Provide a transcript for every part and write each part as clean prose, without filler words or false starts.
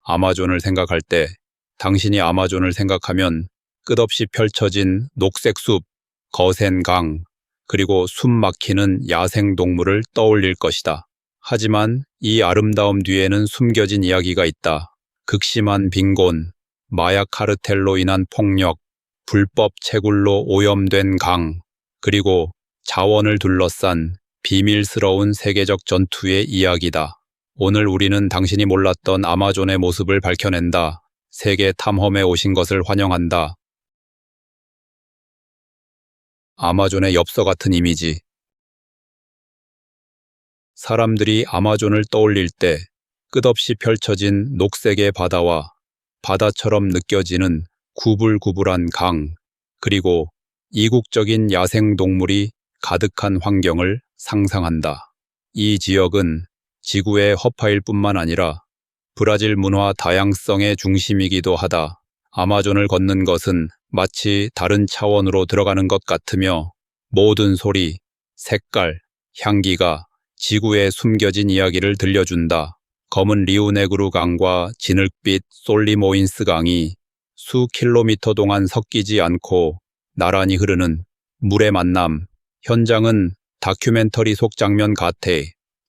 아마존을 생각할 때 당신이 아마존을 생각하면 끝없이 펼쳐진 녹색 숲, 거센 강, 그리고 숨 막히는 야생동물을 떠올릴 것이다. 하지만 이 아름다움 뒤에는 숨겨진 이야기가 있다. 극심한 빈곤, 마약 카르텔로 인한 폭력, 불법 채굴로 오염된 강, 그리고 자원을 둘러싼 비밀스러운 세계적 전투의 이야기다. 오늘 우리는 당신이 몰랐던 아마존의 모습을 밝혀낸다. 세계 탐험에 오신 것을 환영한다. 아마존의 엽서 같은 이미지. 사람들이 아마존을 떠올릴 때 끝없이 펼쳐진 녹색의 바다와 바다처럼 느껴지는 구불구불한 강, 그리고 이국적인 야생동물이 가득한 환경을 상상한다. 이 지역은 지구의 허파일 뿐만 아니라 브라질 문화 다양성의 중심이기도 하다. 아마존을 걷는 것은 마치 다른 차원으로 들어가는 것 같으며 모든 소리, 색깔, 향기가 지구의 숨겨진 이야기를 들려준다. 검은 리우네그루 강과 진흙빛 솔리모인스 강이 수 킬로미터 동안 섞이지 않고 나란히 흐르는 물의 만남. 현장은 다큐멘터리 속 장면 같아.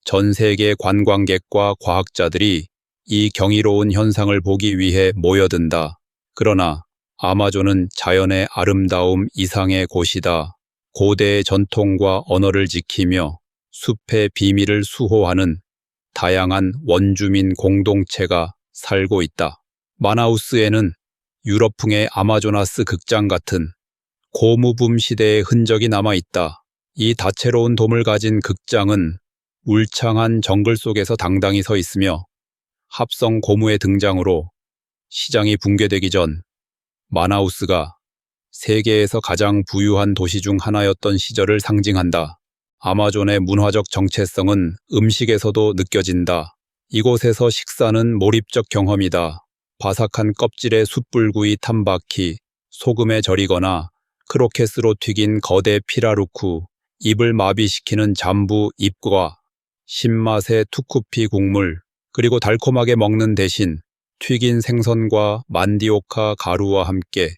전 세계 관광객과 과학자들이 이 경이로운 현상을 보기 위해 모여든다. 그러나 아마존은 자연의 아름다움 이상의 곳이다. 고대의 전통과 언어를 지키며 숲의 비밀을 수호하는 다양한 원주민 공동체가 살고 있다. 마나우스에는 유럽풍의 아마조나스 극장 같은 고무붐 시대의 흔적이 남아있다. 이 다채로운 돔을 가진 극장은 울창한 정글 속에서 당당히 서 있으며 합성 고무의 등장으로 시장이 붕괴되기 전 마나우스가 세계에서 가장 부유한 도시 중 하나였던 시절을 상징한다. 아마존의 문화적 정체성은 음식에서도 느껴진다. 이곳에서 식사는 몰입적 경험이다. 바삭한 껍질의 숯불구이 탐바키, 소금에 절이거나 크로켓으로 튀긴 거대 피라루쿠, 입을 마비시키는 잠부 잎과 신맛의 투쿠피 국물, 그리고 달콤하게 먹는 대신 튀긴 생선과 만디오카 가루와 함께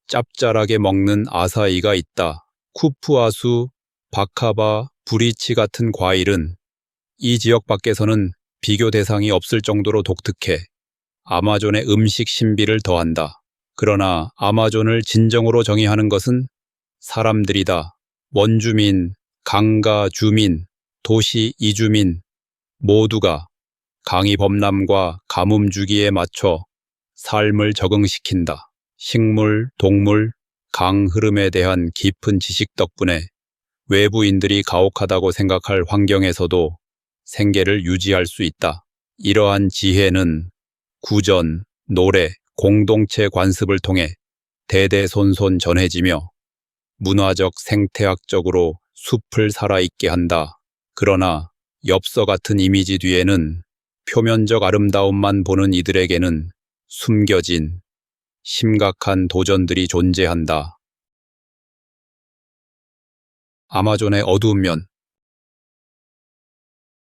짭짤하게 먹는 아사이가 있다. 쿠푸아수, 바카바, 브리치 같은 과일은 이 지역 밖에서는 비교 대상이 없을 정도로 독특해 아마존의 음식 신비를 더한다. 그러나 아마존을 진정으로 정의하는 것은 사람들이다. 원주민, 강가 주민, 도시 이주민 모두가 강의 범람과 가뭄 주기에 맞춰 삶을 적응시킨다. 식물, 동물, 강 흐름에 대한 깊은 지식 덕분에 외부인들이 가혹하다고 생각할 환경에서도 생계를 유지할 수 있다. 이러한 지혜는 구전, 노래, 공동체 관습을 통해 대대손손 전해지며 문화적 생태학적으로 숲을 살아있게 한다. 그러나 엽서 같은 이미지 뒤에는 표면적 아름다움만 보는 이들에게는 숨겨진 심각한 도전들이 존재한다. 아마존의 어두운 면.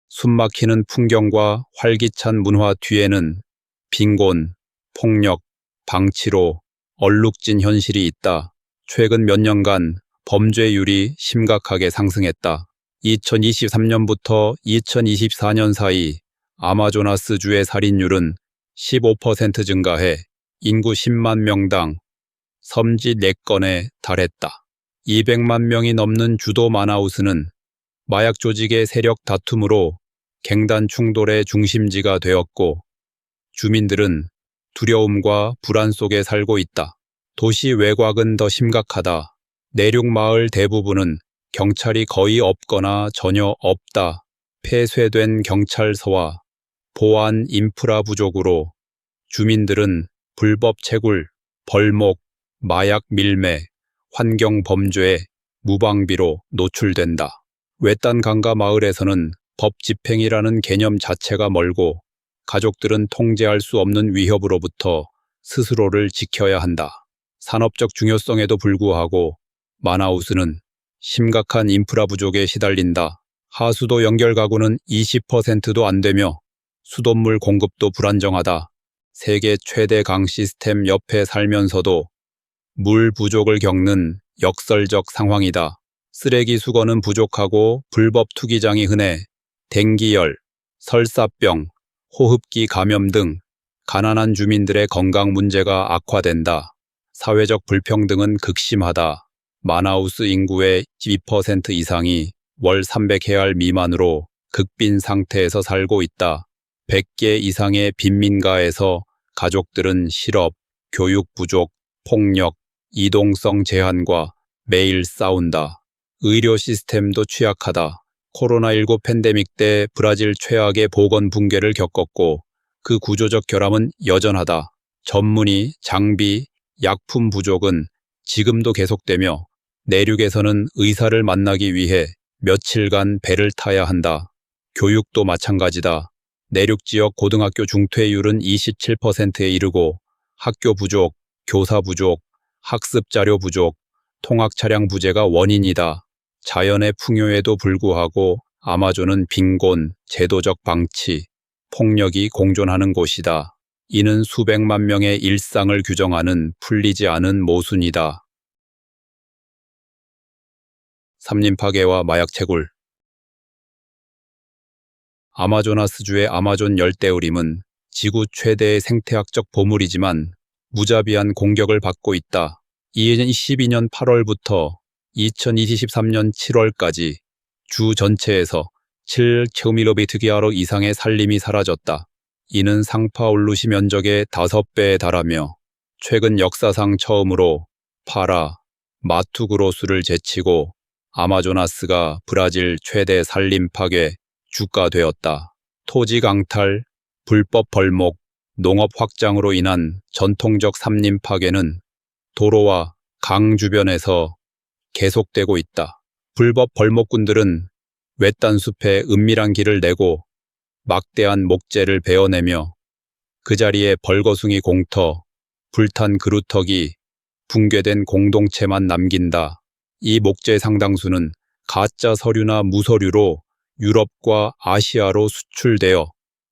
숨막히는 풍경과 활기찬 문화 뒤에는 빈곤, 폭력, 방치로 얼룩진 현실이 있다. 최근 몇 년간 범죄율이 심각하게 상승했다. 2023년부터 2024년 사이 아마조나스주의 살인율은 15% 증가해 인구 10만 명당 섬지 4건에 달했다. 200만 명이 넘는 주도 마나우스는 마약 조직의 세력 다툼으로 갱단 충돌의 중심지가 되었고 주민들은 두려움과 불안 속에 살고 있다. 도시 외곽은 더 심각하다. 내륙 마을 대부분은 경찰이 거의 없거나 전혀 없다. 폐쇄된 경찰서와 보안 인프라 부족으로 주민들은 불법 채굴, 벌목, 마약 밀매, 환경 범죄에 무방비로 노출된다. 외딴 강가 마을에서는 법 집행이라는 개념 자체가 멀고 가족들은 통제할 수 없는 위협으로부터 스스로를 지켜야 한다. 산업적 중요성에도 불구하고 마나우스는 심각한 인프라 부족에 시달린다. 하수도 연결 가구는 20%도 안 되며 수돗물 공급도 불안정하다. 세계 최대 강 시스템 옆에 살면서도 물 부족을 겪는 역설적 상황이다. 쓰레기 수거는 부족하고 불법 투기장이 흔해 댕기열, 설사병, 호흡기 감염 등 가난한 주민들의 건강 문제가 악화된다. 사회적 불평등은 극심하다. 마나우스 인구의 12% 이상이 월 300헤알 미만으로 극빈 상태에서 살고 있다. 100개 이상의 빈민가에서 가족들은 실업, 교육 부족, 폭력, 이동성 제한과 매일 싸운다. 의료 시스템도 취약하다. 코로나19 팬데믹 때 브라질 최악의 보건 붕괴를 겪었고 그 구조적 결함은 여전하다. 전문의, 장비, 약품 부족은 지금도 계속되며 내륙에서는 의사를 만나기 위해 며칠간 배를 타야 한다. 교육도 마찬가지다. 내륙 지역 고등학교 중퇴율은 27%에 이르고 학교 부족, 교사 부족, 학습 자료 부족, 통학 차량 부재가 원인이다. 자연의 풍요에도 불구하고 아마존은 빈곤, 제도적 방치, 폭력이 공존하는 곳이다. 이는 수백만 명의 일상을 규정하는 풀리지 않은 모순이다. 삼림 파괴와 마약 채굴. 아마조나스주의 아마존 열대우림은 지구 최대의 생태학적 보물이지만 무자비한 공격을 받고 있다. 2022년 8월부터 2023년 7월까지 주 전체에서 7km² 이상의 산림이 사라졌다. 이는 상파올루시 면적의 5배에 달하며 최근 역사상 처음으로 파라, 마투그로스를 제치고 아마조나스가 브라질 최대 산림 파괴 주가 되었다. 토지 강탈, 불법 벌목, 농업 확장으로 인한 전통적 산림 파괴는 도로와 강 주변에서 계속되고 있다. 불법 벌목꾼들은 외딴 숲에 은밀한 길을 내고 막대한 목재를 베어내며 그 자리에 벌거숭이 공터, 불탄 그루터기, 붕괴된 공동체만 남긴다. 이 목재 상당수는 가짜 서류나 무서류로 유럽과 아시아로 수출되어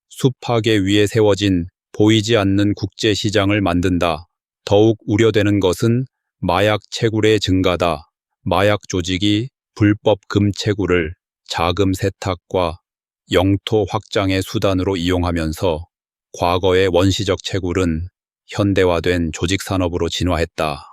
숲 파괴 위에 세워진 보이지 않는 국제시장을 만든다. 더욱 우려되는 것은 마약 채굴의 증가다. 마약 조직이 불법 금 채굴을 자금 세탁과 영토 확장의 수단으로 이용하면서 과거의 원시적 채굴은 현대화된 조직산업으로 진화했다.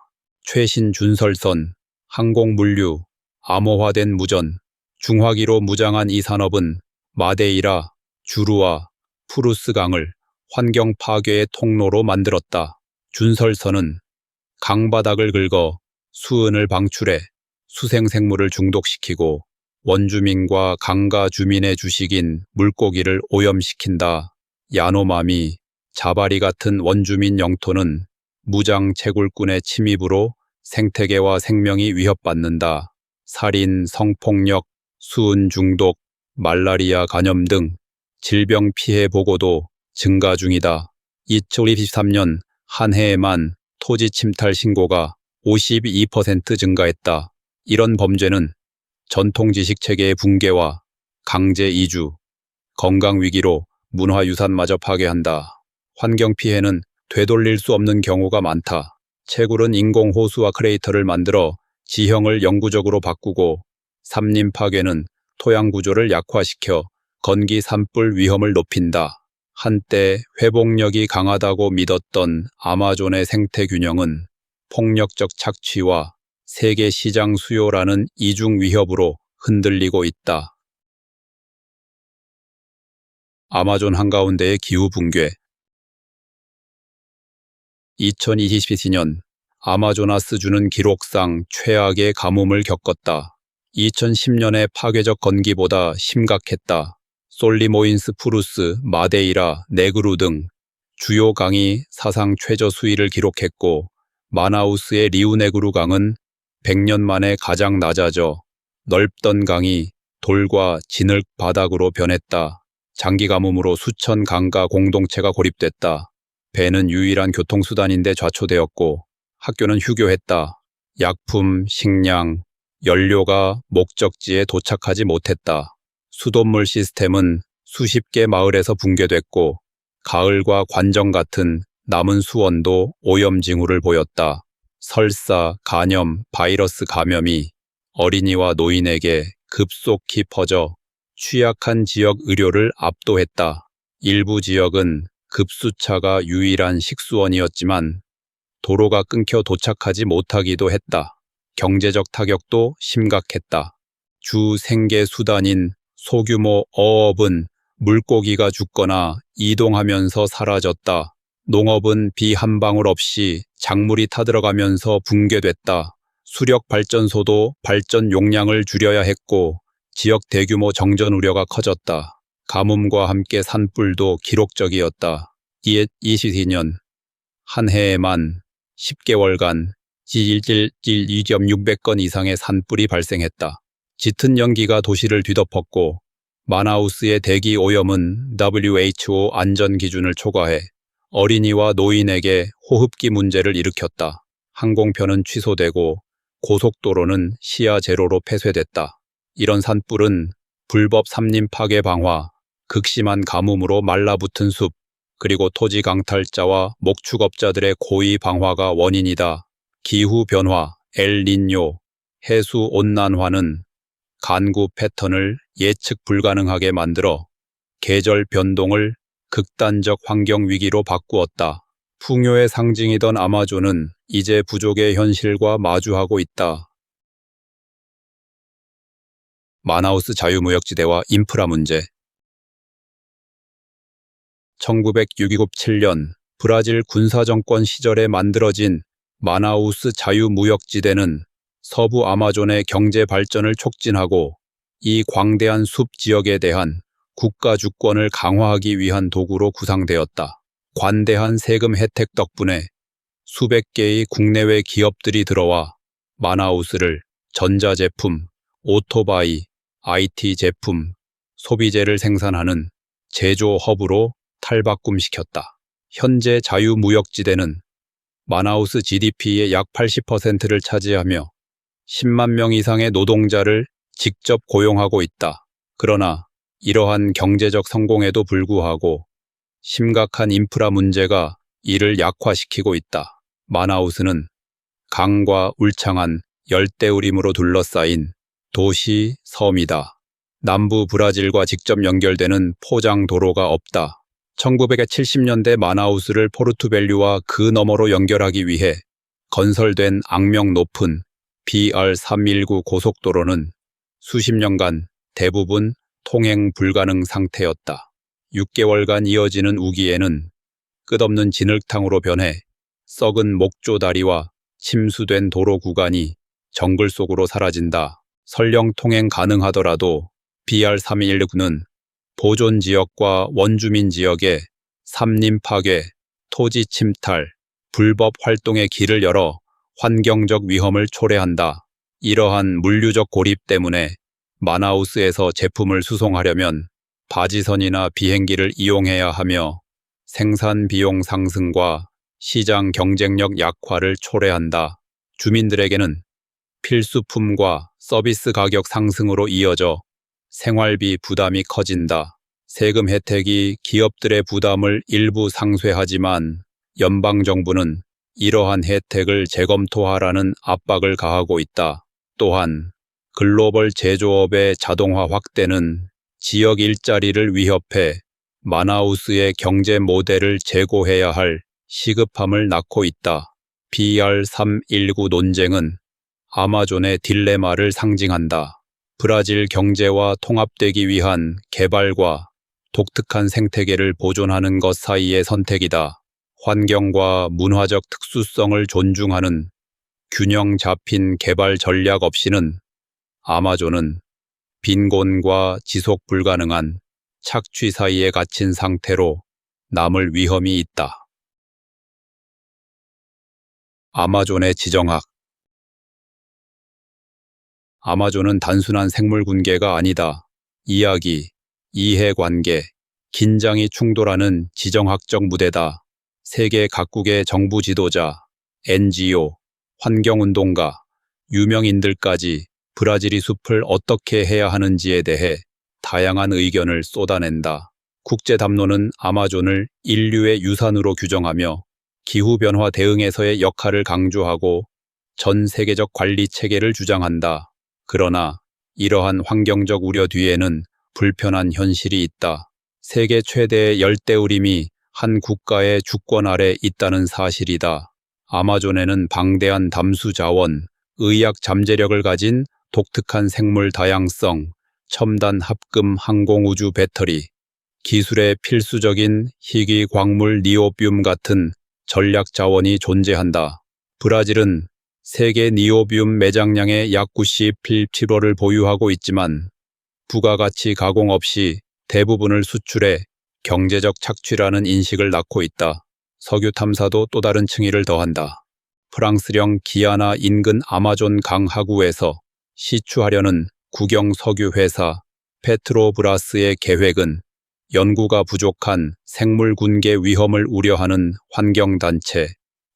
최신 준설선, 항공물류, 암호화된 무전, 중화기로 무장한 이 산업은 마데이라, 주루아, 푸르스강을 환경 파괴의 통로로 만들었다. 준설선은 강바닥을 긁어 수은을 방출해 수생생물을 중독시키고 원주민과 강가 주민의 주식인 물고기를 오염시킨다. 야노마미, 자바리 같은 원주민 영토는 무장 채굴꾼의 침입으로 생태계와 생명이 위협받는다. 살인, 성폭력, 수은 중독, 말라리아 감염 등 질병 피해 보고도 증가 중이다. 2023년 한 해에만 토지 침탈 신고가 52% 증가했다. 이런 범죄는 전통 지식 체계의 붕괴와 강제 이주, 건강 위기로 문화유산마저 파괴한다. 환경 피해는 되돌릴 수 없는 경우가 많다. 채굴은 인공 호수와 크레이터를 만들어 지형을 영구적으로 바꾸고 산림 파괴는 토양 구조를 약화시켜 건기 산불 위험을 높인다. 한때 회복력이 강하다고 믿었던 아마존의 생태 균형은 폭력적 착취와 세계 시장 수요라는 이중 위협으로 흔들리고 있다. 아마존 한가운데의 기후 붕괴. 2022년 아마조나스주는 기록상 최악의 가뭄을 겪었다. 2010년의 파괴적 건기보다 심각했다. 솔리모인스 푸르스, 마데이라, 네그루 등 주요 강이 사상 최저 수위를 기록했고 마나우스의 리우네그루 강은 100년 만에 가장 낮아져 넓던 강이 돌과 진흙 바닥으로 변했다. 장기 가뭄으로 수천 강가 공동체가 고립됐다. 배는 유일한 교통수단인데 좌초되었고 학교는 휴교했다. 약품, 식량, 연료가 목적지에 도착하지 못했다. 수돗물 시스템은 수십 개 마을에서 붕괴됐고 가을과 관정 같은 남은 수원도 오염 징후를 보였다. 설사, 간염, 바이러스 감염이 어린이와 노인에게 급속히 퍼져 취약한 지역 의료를 압도했다. 일부 지역은 급수차가 유일한 식수원이었지만 도로가 끊겨 도착하지 못하기도 했다. 경제적 타격도 심각했다. 주 생계 수단인 소규모 어업은 물고기가 죽거나 이동하면서 사라졌다. 농업은 비 한 방울 없이 작물이 타들어가면서 붕괴됐다. 수력 발전소도 발전 용량을 줄여야 했고 지역 대규모 정전 우려가 커졌다. 가뭄과 함께 산불도 기록적이었다. 이에 22년 한 해에만 10개월간 질 2.600건 이상의 산불이 발생했다. 짙은 연기가 도시를 뒤덮었고 마나우스의 대기 오염은 WHO 안전 기준을 초과해 어린이와 노인에게 호흡기 문제를 일으켰다. 항공편은 취소되고 고속도로는 시야 제로로 폐쇄됐다. 이런 산불은 불법 산림 파괴 방화, 극심한 가뭄으로 말라붙은 숲, 그리고 토지 강탈자와 목축업자들의 고의 방화가 원인이다. 기후변화, 엘니뇨, 해수 온난화는 간구 패턴을 예측 불가능하게 만들어 계절 변동을 극단적 환경 위기로 바꾸었다. 풍요의 상징이던 아마존은 이제 부족의 현실과 마주하고 있다. 마나우스 자유무역지대와 인프라 문제. 1967년 브라질 군사정권 시절에 만들어진 마나우스 자유무역지대는 서부 아마존의 경제 발전을 촉진하고 이 광대한 숲 지역에 대한 국가 주권을 강화하기 위한 도구로 구상되었다. 관대한 세금 혜택 덕분에 수백 개의 국내외 기업들이 들어와 마나우스를 전자제품, 오토바이, IT 제품, 소비재를 생산하는 제조 허브로 탈바꿈시켰다. 현재 자유무역지대는 마나우스 GDP의 약 80%를 차지하며 10만 명 이상의 노동자를 직접 고용하고 있다. 그러나 이러한 경제적 성공에도 불구하고 심각한 인프라 문제가 이를 약화시키고 있다. 마나우스는 강과 울창한 열대우림으로 둘러싸인 도시 섬이다. 남부 브라질과 직접 연결되는 포장 도로가 없다. 1970년대 마나우스를 포르투벨리와 그 너머로 연결하기 위해 건설된 악명 높은 BR-319 고속도로는 수십 년간 대부분 통행 불가능 상태였다. 6개월간 이어지는 우기에는 끝없는 진흙탕으로 변해 썩은 목조 다리와 침수된 도로 구간이 정글 속으로 사라진다. 설령 통행 가능하더라도 BR-319는 보존 지역과 원주민 지역에 산림 파괴, 토지 침탈, 불법 활동의 길을 열어 환경적 위험을 초래한다. 이러한 물류적 고립 때문에 마나우스에서 제품을 수송하려면 바지선이나 비행기를 이용해야 하며 생산 비용 상승과 시장 경쟁력 약화를 초래한다. 주민들에게는 필수품과 서비스 가격 상승으로 이어져 생활비 부담이 커진다. 세금 혜택이 기업들의 부담을 일부 상쇄하지만 연방정부는 이러한 혜택을 재검토하라는 압박을 가하고 있다. 또한 글로벌 제조업의 자동화 확대는 지역 일자리를 위협해 마나우스의 경제 모델을 재고해야 할 시급함을 낳고 있다. BR-319 논쟁은 아마존의 딜레마를 상징한다. 브라질 경제와 통합되기 위한 개발과 독특한 생태계를 보존하는 것 사이의 선택이다. 환경과 문화적 특수성을 존중하는 균형 잡힌 개발 전략 없이는 아마존은 빈곤과 지속 불가능한 착취 사이에 갇힌 상태로 남을 위험이 있다. 아마존의 지정학. 아마존은 단순한 생물 군계가 아니다. 이야기, 이해관계, 긴장이 충돌하는 지정학적 무대다. 세계 각국의 정부 지도자, NGO, 환경운동가, 유명인들까지 브라질이 숲을 어떻게 해야 하는지에 대해 다양한 의견을 쏟아낸다. 국제담론은 아마존을 인류의 유산으로 규정하며 기후변화 대응에서의 역할을 강조하고 전 세계적 관리 체계를 주장한다. 그러나 이러한 환경적 우려 뒤에는 불편한 현실이 있다. 세계 최대의 열대우림이 한 국가의 주권 아래 있다는 사실이다. 아마존에는 방대한 담수 자원, 의약 잠재력을 가진 독특한 생물 다양성, 첨단 합금 항공우주 배터리, 기술의 필수적인 희귀 광물 니오비움 같은 전략 자원이 존재한다. 브라질은 세계 니오비움 매장량의 약 97%를 보유하고 있지만 부가가치 가공 없이 대부분을 수출해 경제적 착취라는 인식을 낳고 있다. 석유 탐사도 또 다른 층위를 더한다. 프랑스령 기아나 인근 아마존 강 하구에서 시추하려는 국영 석유 회사 페트로브라스의 계획은 연구가 부족한 생물 군계 위험을 우려하는 환경단체,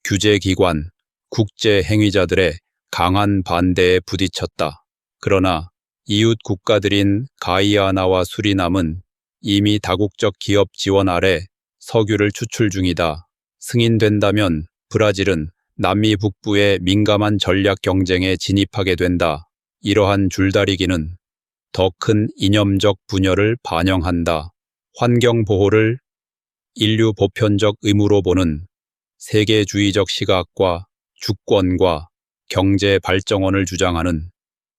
규제기관, 국제행위자들의 강한 반대에 부딪혔다. 그러나 이웃 국가들인 가이아나와 수리남은 이미 다국적 기업 지원 아래 석유를 추출 중이다. 승인된다면 브라질은 남미 북부의 민감한 전략 경쟁에 진입하게 된다. 이러한 줄다리기는 더 큰 이념적 분열을 반영한다. 환경 보호를 인류 보편적 의무로 보는 세계주의적 시각과 주권과 경제 발전원을 주장하는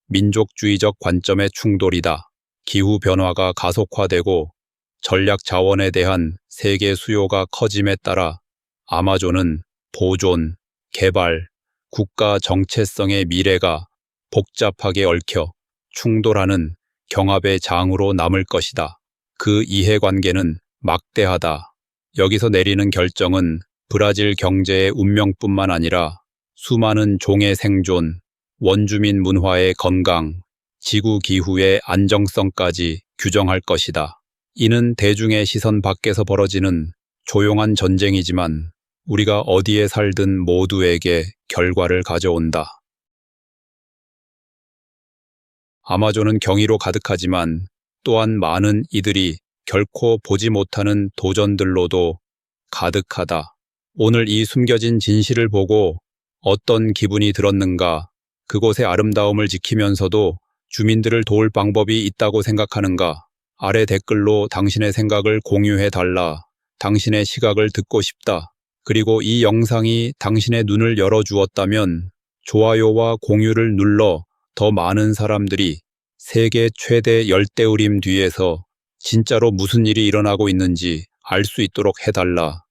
민족주의적 관점의 충돌이다. 기후변화가 가속화되고 전략 자원에 대한 세계 수요가 커짐에 따라 아마존은 보존, 개발, 국가 정체성의 미래가 복잡하게 얽혀 충돌하는 경합의 장으로 남을 것이다. 그 이해관계는 막대하다. 여기서 내리는 결정은 브라질 경제의 운명뿐만 아니라 수많은 종의 생존, 원주민 문화의 건강, 지구 기후의 안정성까지 규정할 것이다. 이는 대중의 시선 밖에서 벌어지는 조용한 전쟁이지만 우리가 어디에 살든 모두에게 결과를 가져온다. 아마존은 경이로 가득하지만 또한 많은 이들이 결코 보지 못하는 도전들로도 가득하다. 오늘 이 숨겨진 진실을 보고 어떤 기분이 들었는가? 그곳의 아름다움을 지키면서도 주민들을 도울 방법이 있다고 생각하는가? 아래 댓글로 당신의 생각을 공유해달라. 당신의 시각을 듣고 싶다. 그리고 이 영상이 당신의 눈을 열어주었다면 좋아요와 공유를 눌러 더 많은 사람들이 세계 최대 열대우림 뒤에서 진짜로 무슨 일이 일어나고 있는지 알 수 있도록 해달라.